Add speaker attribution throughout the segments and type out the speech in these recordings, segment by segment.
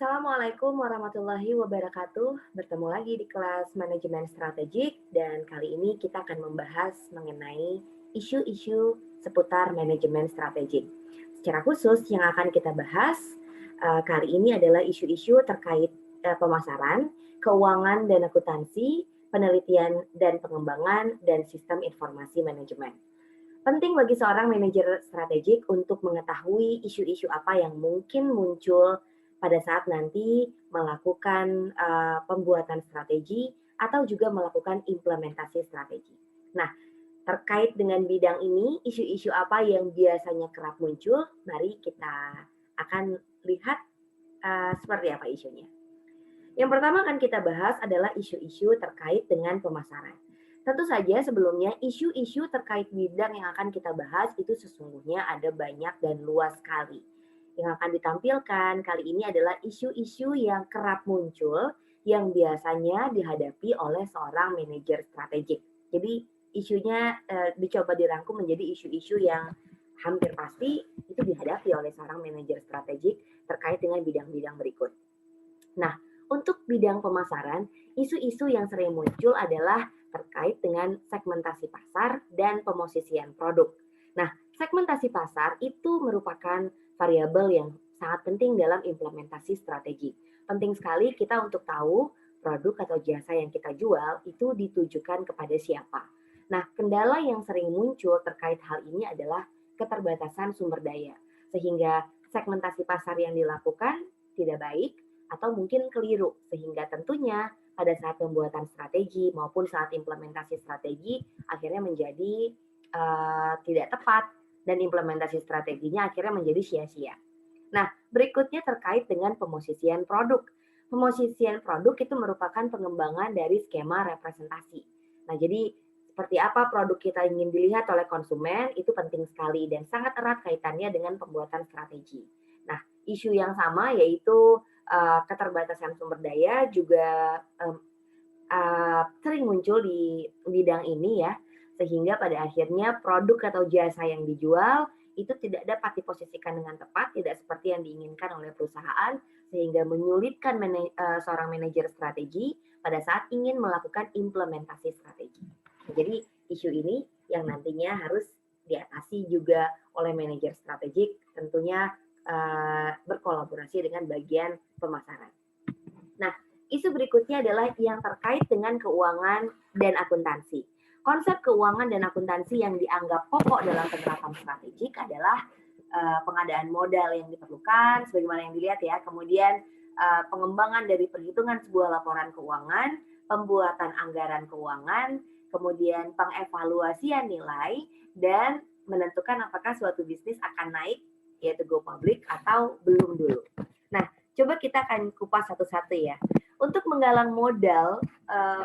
Speaker 1: Assalamualaikum warahmatullahi wabarakatuh. Bertemu lagi di kelas Manajemen Strategik dan kali ini kita akan membahas mengenai isu-isu seputar manajemen strategik. Secara khusus yang akan kita bahas kali ini adalah isu-isu terkait pemasaran, keuangan dan akuntansi, penelitian dan pengembangan, dan sistem informasi manajemen. Penting bagi seorang manajer strategik untuk mengetahui isu-isu apa yang mungkin muncul pada saat nanti melakukan pembuatan strategi atau juga melakukan implementasi strategi. Nah, terkait dengan bidang ini, isu-isu apa yang biasanya kerap muncul? Mari kita akan lihat seperti apa isunya. Yang pertama akan kita bahas adalah isu-isu terkait dengan pemasaran. Tentu saja sebelumnya isu-isu terkait bidang yang akan kita bahas itu sesungguhnya ada banyak dan luas sekali. Yang akan ditampilkan kali ini adalah isu-isu yang kerap muncul yang biasanya dihadapi oleh seorang manajer strategik. Jadi isunya dicoba dirangkum menjadi isu-isu yang hampir pasti itu dihadapi oleh seorang manajer strategik terkait dengan bidang-bidang berikut. Nah, untuk bidang pemasaran, isu-isu yang sering muncul adalah terkait dengan segmentasi pasar dan pemosisian produk. Nah, segmentasi pasar itu merupakan variabel yang sangat penting dalam implementasi strategi. Penting sekali kita untuk tahu produk atau jasa yang kita jual itu ditujukan kepada siapa. Nah, kendala yang sering muncul terkait hal ini adalah keterbatasan sumber daya, sehingga segmentasi pasar yang dilakukan tidak baik atau mungkin keliru, sehingga tentunya pada saat pembuatan strategi maupun saat implementasi strategi akhirnya menjadi tidak tepat dan implementasi strateginya akhirnya menjadi sia-sia. Nah, berikutnya terkait dengan pemosisian produk. Pemosisian produk itu merupakan pengembangan dari skema representasi. Nah, jadi seperti apa produk kita ingin dilihat oleh konsumen itu penting sekali dan sangat erat kaitannya dengan pembuatan strategi. Nah, isu yang sama yaitu keterbatasan sumber daya juga sering muncul di bidang ini ya, sehingga pada akhirnya produk atau jasa yang dijual itu tidak dapat diposisikan dengan tepat, tidak seperti yang diinginkan oleh perusahaan, sehingga menyulitkan seorang manajer strategi pada saat ingin melakukan implementasi strategi. Nah, jadi isu ini yang nantinya harus diatasi juga oleh manajer strategik, tentunya berkolaborasi dengan bagian pemasaran. Nah, isu berikutnya adalah yang terkait dengan keuangan dan akuntansi. Konsep keuangan dan akuntansi yang dianggap pokok dalam penerapan strategik adalah pengadaan modal yang diperlukan, sebagaimana yang dilihat ya, kemudian pengembangan dari perhitungan sebuah laporan keuangan, pembuatan anggaran keuangan, kemudian pengevaluasian nilai, dan menentukan apakah suatu bisnis akan naik, yaitu go public, atau belum dulu. Nah, coba kita akan kupas satu-satu ya. Untuk menggalang modal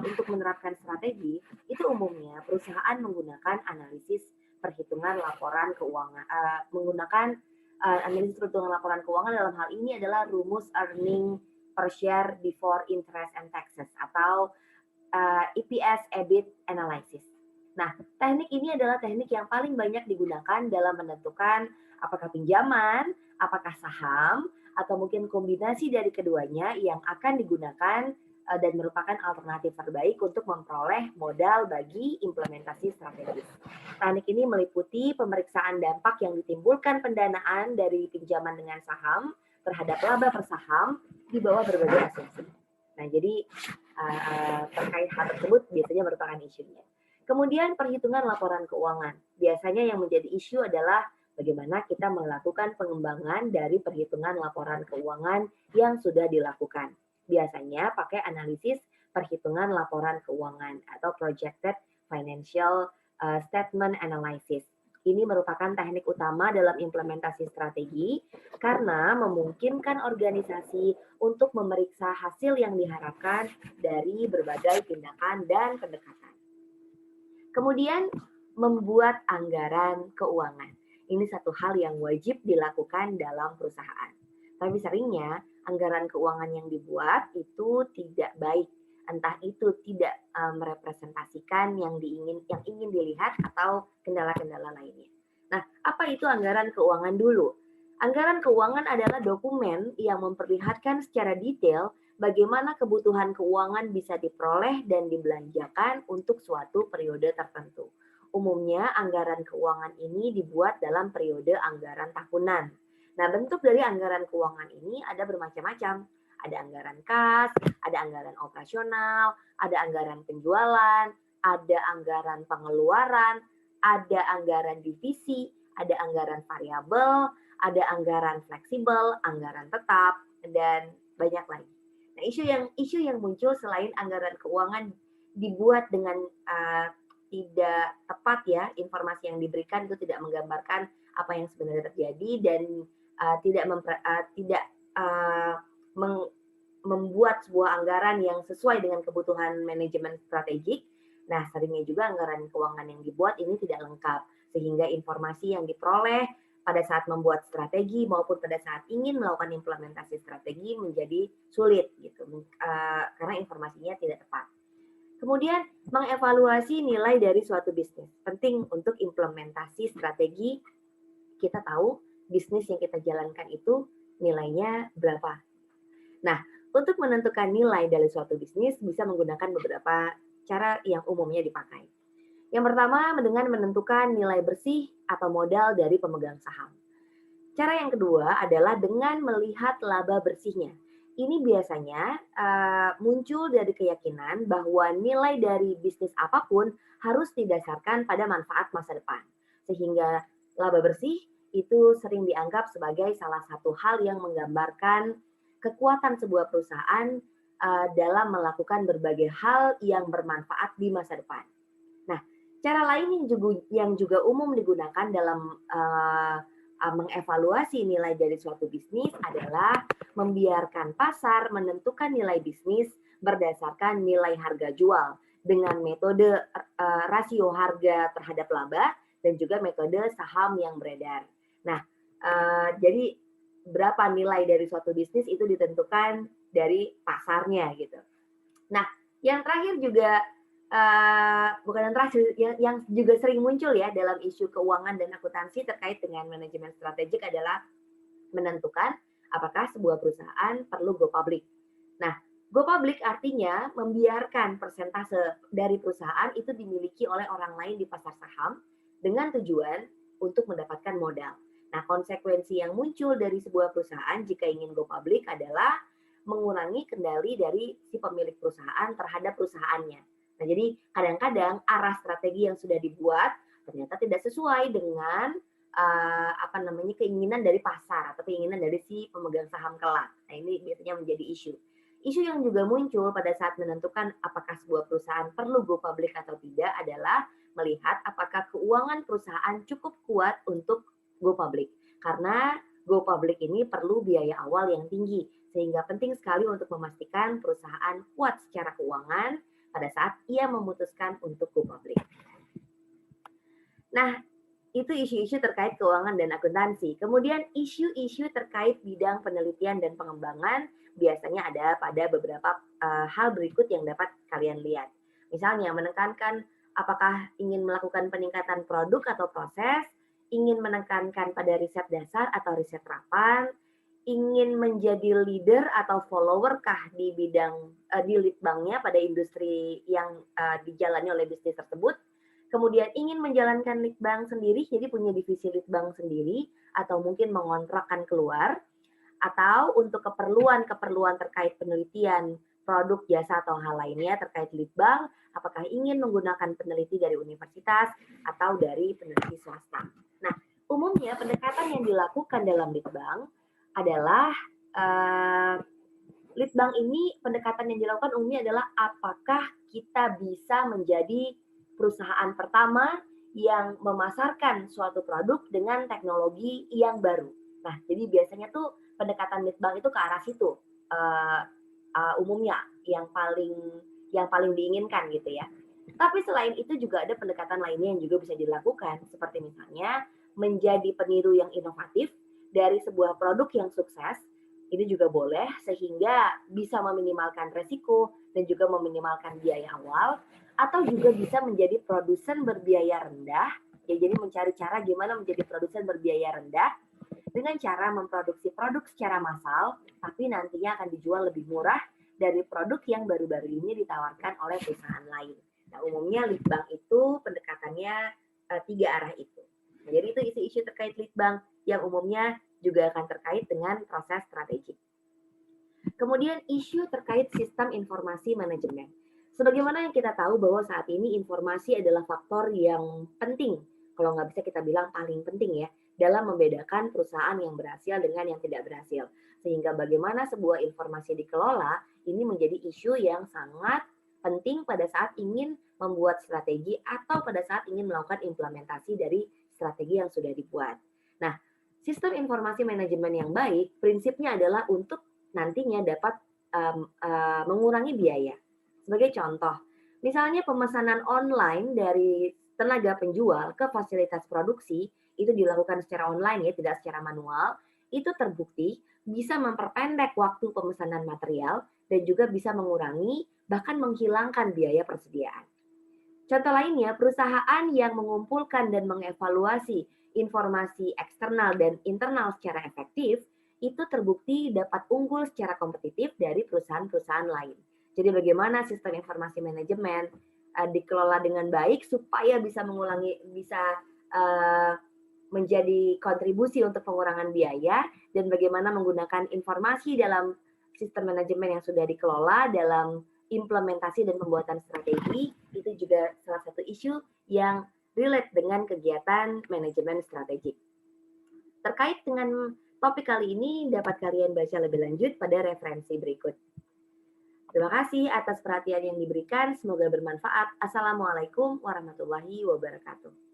Speaker 1: untuk menerapkan strategi, itu umumnya perusahaan menggunakan analisis perhitungan laporan keuangan, menggunakan analisis perhitungan laporan keuangan dalam hal ini adalah rumus earning per share before interest and taxes atau EPS EBIT analysis. Nah, teknik ini adalah teknik yang paling banyak digunakan dalam menentukan apakah pinjaman, apakah saham, atau mungkin kombinasi dari keduanya yang akan digunakan dan merupakan alternatif terbaik untuk memperoleh modal bagi implementasi strategis. Teknik ini meliputi pemeriksaan dampak yang ditimbulkan pendanaan dari pinjaman dengan saham terhadap laba per saham di bawah berbagai asumsi. Nah, jadi terkait hal tersebut biasanya merupakan isunya. Kemudian perhitungan laporan keuangan. Biasanya yang menjadi isu adalah bagaimana kita melakukan pengembangan dari perhitungan laporan keuangan yang sudah dilakukan. Biasanya pakai analisis perhitungan laporan keuangan atau projected financial statement analysis. Ini merupakan teknik utama dalam implementasi strategi karena memungkinkan organisasi untuk memeriksa hasil yang diharapkan dari berbagai tindakan dan pendekatan. Kemudian membuat anggaran keuangan. Ini satu hal yang wajib dilakukan dalam perusahaan. Tapi seringnya anggaran keuangan yang dibuat itu tidak baik. Entah itu tidak merepresentasikan yang ingin dilihat atau kendala-kendala lainnya. Nah, apa itu anggaran keuangan dulu? Anggaran keuangan adalah dokumen yang memperlihatkan secara detail bagaimana kebutuhan keuangan bisa diperoleh dan dibelanjakan untuk suatu periode tertentu. Umumnya, anggaran keuangan ini dibuat dalam periode anggaran tahunan. Nah, bentuk dari anggaran keuangan ini ada bermacam-macam. Ada anggaran kas, ada anggaran operasional, ada anggaran penjualan, ada anggaran pengeluaran, ada anggaran divisi, ada anggaran variabel, ada anggaran fleksibel, anggaran tetap, dan banyak lagi. Nah, isu yang muncul selain anggaran keuangan dibuat dengan tidak tepat ya, informasi yang diberikan itu tidak menggambarkan apa yang sebenarnya terjadi dan tidak membuat sebuah anggaran yang sesuai dengan kebutuhan manajemen strategik. Nah, seringnya juga anggaran keuangan yang dibuat ini tidak lengkap, sehingga informasi yang diperoleh pada saat membuat strategi maupun pada saat ingin melakukan implementasi strategi menjadi sulit gitu, karena informasinya tidak tepat. Kemudian mengevaluasi nilai dari suatu bisnis. Penting untuk implementasi strategi, kita tahu bisnis yang kita jalankan itu nilainya berapa. Nah, untuk menentukan nilai dari suatu bisnis bisa menggunakan beberapa cara yang umumnya dipakai. Yang pertama, dengan menentukan nilai bersih atau modal dari pemegang saham. Cara yang kedua adalah dengan melihat laba bersihnya. Ini biasanya muncul dari keyakinan bahwa nilai dari bisnis apapun harus didasarkan pada manfaat masa depan. Sehingga laba bersih itu sering dianggap sebagai salah satu hal yang menggambarkan kekuatan sebuah perusahaan dalam melakukan berbagai hal yang bermanfaat di masa depan. Nah, cara lain yang juga umum digunakan dalam mengevaluasi nilai dari suatu bisnis adalah membiarkan pasar menentukan nilai bisnis berdasarkan nilai harga jual dengan metode rasio harga terhadap laba dan juga metode saham yang beredar. Nah, jadi berapa nilai dari suatu bisnis itu ditentukan dari pasarnya gitu. Nah, yang terakhir juga bukan yang terakhir, yang juga sering muncul ya dalam isu keuangan dan akuntansi terkait dengan manajemen strategik adalah menentukan apakah sebuah perusahaan perlu go public. Nah, go public artinya membiarkan persentase dari perusahaan itu dimiliki oleh orang lain di pasar saham dengan tujuan untuk mendapatkan modal. Nah, konsekuensi yang muncul dari sebuah perusahaan jika ingin go public adalah mengurangi kendali dari si pemilik perusahaan terhadap perusahaannya. Nah, jadi kadang-kadang arah strategi yang sudah dibuat ternyata tidak sesuai dengan keinginan dari pasar atau keinginan dari si pemegang saham kelak. Nah, ini biasanya menjadi isu. Isu yang juga muncul pada saat menentukan apakah sebuah perusahaan perlu go public atau tidak adalah melihat apakah keuangan perusahaan cukup kuat untuk go public. Karena go public ini perlu biaya awal yang tinggi, sehingga penting sekali untuk memastikan perusahaan kuat secara keuangan pada saat ia memutuskan untuk go public. Nah, itu isu-isu terkait keuangan dan akuntansi. Kemudian isu-isu terkait bidang penelitian dan pengembangan biasanya ada pada beberapa hal berikut yang dapat kalian lihat. Misalnya menekankan apakah ingin melakukan peningkatan produk atau proses, ingin menekankan pada riset dasar atau riset terapan, ingin menjadi leader atau follower kah di bidang di lead-banknya pada industri yang dijalani oleh bisnis tersebut. Kemudian ingin menjalankan lead bank sendiri, jadi punya divisi lead bank sendiri, atau mungkin mengontrakkan keluar, atau untuk keperluan terkait penelitian produk, jasa, atau hal lainnya terkait lead bank, apakah ingin menggunakan peneliti dari universitas atau dari peneliti swasta. Nah, umumnya pendekatan yang dilakukan dalam lead bank adalah lead bank ini, pendekatan yang dilakukan umumnya adalah apakah kita bisa menjadi perusahaan pertama yang memasarkan suatu produk dengan teknologi yang baru. Nah, jadi biasanya tuh pendekatan lead bank itu ke arah situ umumnya yang paling diinginkan gitu ya. Tapi selain itu juga ada pendekatan lainnya yang juga bisa dilakukan, seperti misalnya menjadi peniru yang inovatif dari sebuah produk yang sukses. Ini juga boleh sehingga bisa meminimalkan resiko dan juga meminimalkan biaya awal, atau juga bisa menjadi produsen berbiaya rendah, ya, jadi mencari cara gimana menjadi produsen berbiaya rendah dengan cara memproduksi produk secara massal, tapi nantinya akan dijual lebih murah dari produk yang baru-baru ini ditawarkan oleh perusahaan lain. Nah, umumnya lead bank itu pendekatannya 3 arah itu. Nah, jadi itu isu-isu terkait lead bank yang umumnya juga akan terkait dengan proses strategik. Kemudian isu terkait sistem informasi manajemen. Sebagaimana yang kita tahu bahwa saat ini informasi adalah faktor yang penting, kalau nggak bisa kita bilang paling penting ya, dalam membedakan perusahaan yang berhasil dengan yang tidak berhasil. Sehingga bagaimana sebuah informasi dikelola, ini menjadi isu yang sangat penting pada saat ingin membuat strategi atau pada saat ingin melakukan implementasi dari strategi yang sudah dibuat. Nah, sistem informasi manajemen yang baik, prinsipnya adalah untuk nantinya dapat mengurangi biaya. Sebagai contoh, misalnya pemesanan online dari tenaga penjual ke fasilitas produksi itu dilakukan secara online ya, tidak secara manual, itu terbukti bisa memperpendek waktu pemesanan material dan juga bisa mengurangi bahkan menghilangkan biaya persediaan. Contoh lainnya, perusahaan yang mengumpulkan dan mengevaluasi informasi eksternal dan internal secara efektif itu terbukti dapat unggul secara kompetitif dari perusahaan-perusahaan lain. Jadi bagaimana sistem informasi manajemen dikelola dengan baik supaya bisa menjadi kontribusi untuk pengurangan biaya dan bagaimana menggunakan informasi dalam sistem manajemen yang sudah dikelola dalam implementasi dan pembuatan strategi itu juga salah satu isu yang relate dengan kegiatan manajemen strategik. Terkait dengan topik kali ini dapat kalian baca lebih lanjut pada referensi berikut. Terima kasih atas perhatian yang diberikan, semoga bermanfaat. Assalamualaikum warahmatullahi wabarakatuh.